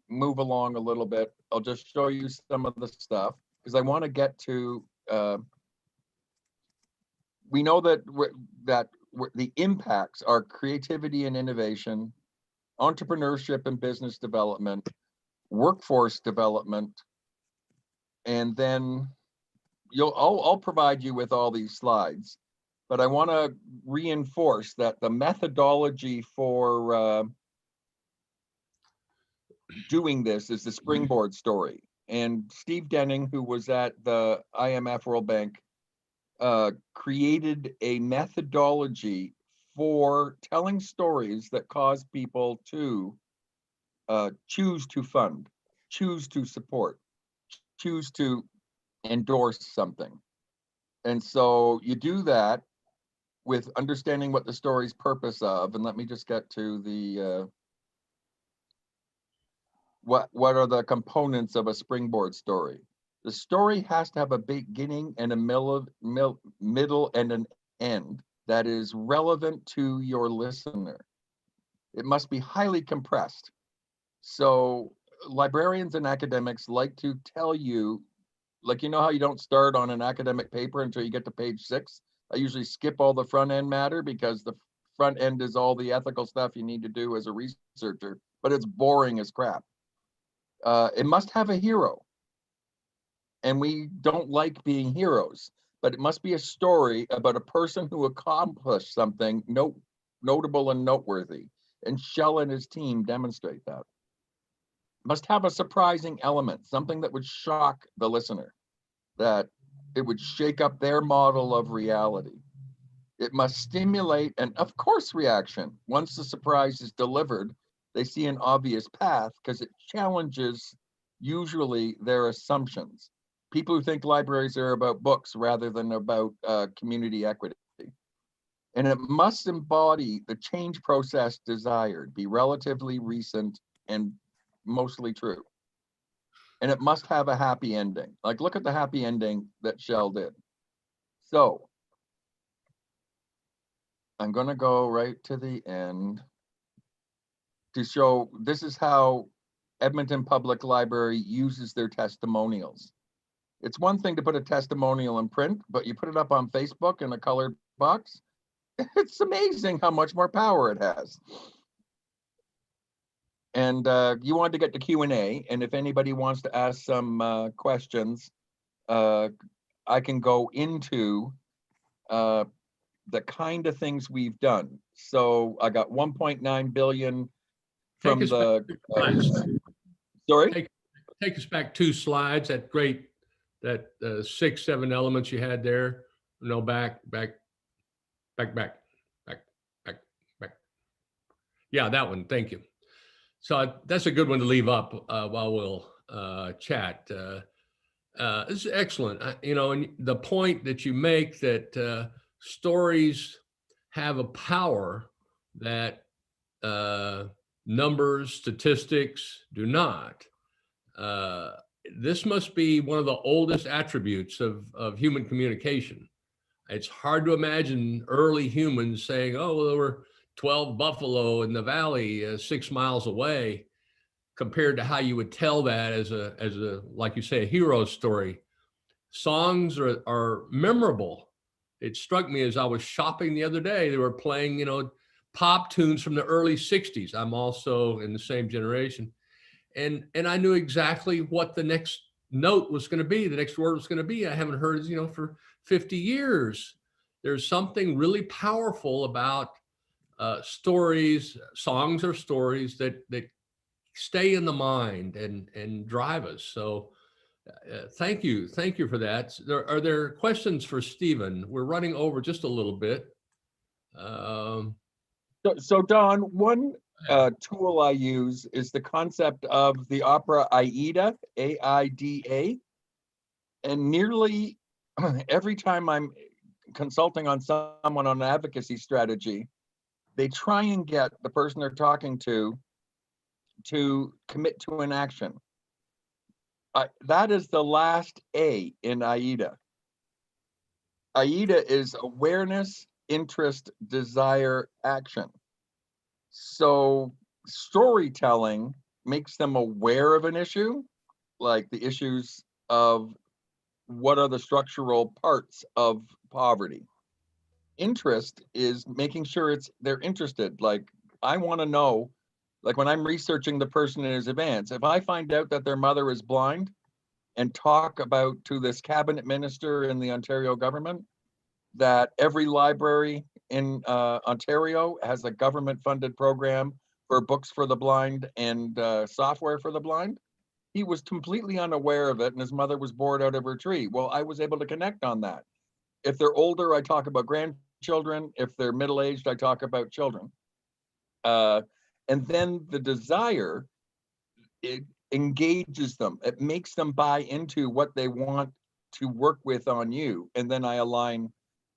move along a little bit. I'll just show you some of the stuff because I want to get to. We know that the impacts are creativity and innovation, entrepreneurship and business development, workforce development, and then I'll provide you with all these slides. But I want to reinforce that the methodology for doing this is the springboard story. And Steve Denning, who was at the IMF World Bank, created a methodology for telling stories that cause people to choose to fund, choose to support, choose to endorse something. And so you do that with understanding what the story's purpose of, and let me just get to the what are the components of a springboard story. The story has to have a beginning and a middle and an end that is relevant to your listener. It must be highly compressed. So librarians and academics like to tell you, like, you know how you don't start on an academic paper until you get to page 6? I usually skip all the front end matter because the front end is all the ethical stuff you need to do as a researcher, but it's boring as crap. It must have a hero. And we don't like being heroes, but it must be a story about a person who accomplished something notable and noteworthy. And Shel and his team demonstrate that. It must have a surprising element, something that would shock the listener, that it would shake up their model of reality. It must stimulate an, of course, reaction. Once the surprise is delivered, they see an obvious path because it challenges usually their assumptions. People who think libraries are about books rather than about community equity. And it must embody the change process desired, be relatively recent and mostly true. And it must have a happy ending. Like, look at the happy ending that Shel did. So I'm going to go right to the end to show this is how Edmonton Public Library uses their testimonials. It's one thing to put a testimonial in print, but you put it up on Facebook in a colored box. It's amazing how much more power it has. And you wanted to get to Q&A, and if anybody wants to ask some questions, I can go into the kind of things we've done. So I got 1.9 billion from the. Sorry? Take us back 2 slides. That great. That 6, 7 elements you had there. No, back. Yeah, that one. Thank you. So that's a good one to leave up while we'll chat. This is excellent. And the point that you make that stories have a power that numbers, statistics do not. This must be one of the oldest attributes of human communication. It's hard to imagine early humans saying, oh, well, there were 12 buffalo in the valley 6 miles away, compared to how you would tell that as a like you say, a hero story. Songs are memorable. It struck me as I was shopping the other day, they were playing, pop tunes from the early 60s. I'm also in the same generation. And I knew exactly what the next note was going to be, the next word was going to be. I haven't heard, for 50 years. There's something really powerful about stories, songs or stories that stay in the mind and drive us. So thank you for that. Are there questions for Stephen? We're running over just a little bit. So Don, one tool I use is the concept of the opera Aida, A-I-D-A. And nearly every time I'm consulting on someone on an advocacy strategy, they try and get the person they're talking to commit to an action. That is the last A in Aida. Aida is awareness, interest, desire, action. So storytelling makes them aware of an issue, like the issues of what are the structural parts of poverty. Interest is making sure they're interested. Like, I want to know, like when I'm researching the person in advance, if I find out that their mother is blind and talk about to this cabinet minister in the Ontario government that every library in Ontario has a government funded program for books for the blind and software for the blind, he was completely unaware of it, and his mother was bored out of her tree. Well, I was able to connect on that. If they're older, I talk about grandchildren. If they're middle-aged, I talk about children. And then the desire, it engages them. It makes them buy into what they want to work with on you. And then I align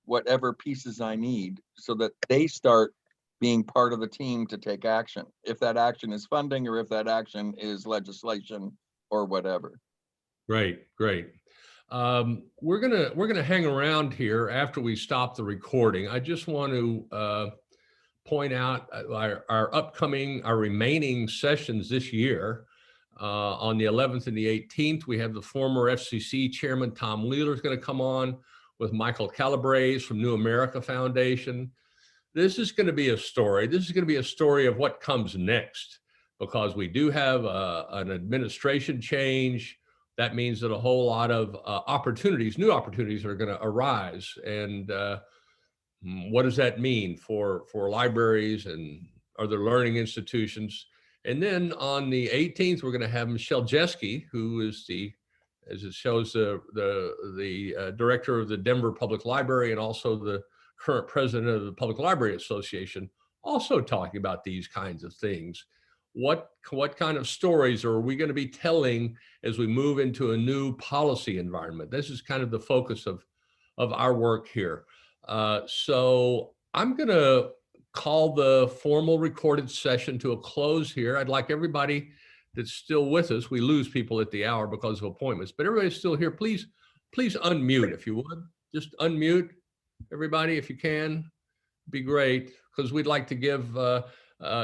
whatever pieces I need so that they start being part of the team to take action. If that action is funding or if that action is legislation or whatever. Great. We're gonna hang around here after we stop the recording. I just want to point out our remaining sessions this year. On the 11th and the 18th, we have the former FCC chairman Tom Wheeler is going to come on with Michael Calabrese from New America Foundation. This is going to be a story. This is going to be a story of what comes next, because we do have an administration change. That means that a whole lot of new opportunities are going to arise. And what does that mean for libraries and other learning institutions? And then on the 18th, we're going to have Shel, who is as it shows, the director of the Denver Public Library and also the current president of the Public Library Association, also talking about these kinds of things. What kind of stories are we going to be telling as we move into a new policy environment? This is kind of the focus of our work here. So I'm going to call the formal recorded session to a close here. I'd like everybody that's still with us. We lose people at the hour because of appointments, but everybody's still here. Please unmute if you would. Just unmute everybody if you can. Be great, because we'd like to give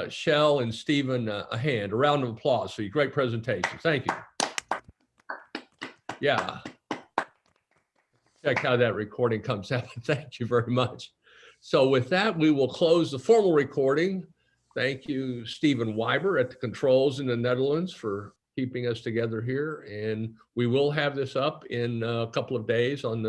Shel and Stephen a round of applause for your great presentation. Thank you. Yeah. Check how that recording comes out. Thank you very much. So with that, we will close the formal recording. Thank you, Stephen Weiber at the controls in the Netherlands, for keeping us together here. And we will have this up in a couple of days on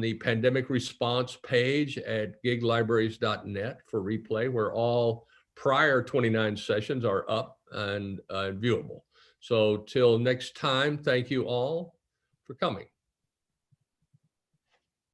the pandemic response page at giglibraries.net for replay, where all prior 29 sessions are up and viewable. So till next time, thank you all for coming.